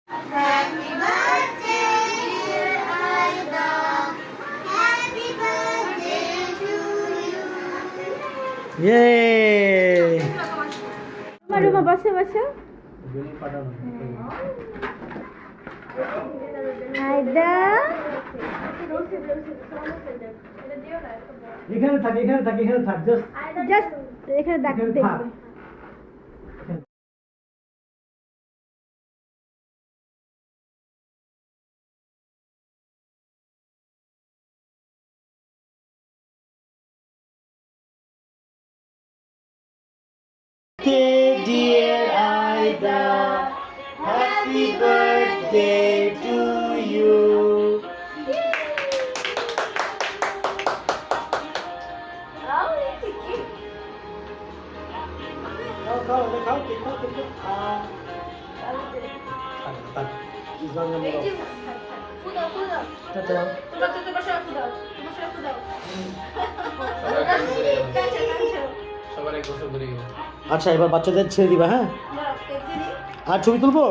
Happy birthday, dear Aida. Happy birthday to you. Yay! Ruma বসে বসে আয়দা এখানে থাক জাস্ট এখানে দেখবে Dear Aida, happy birthday to you. আচ্ছা এবার বাচ্চাদের ছেড়ে দিবা হ্যাঁ আর ছবি তুলবো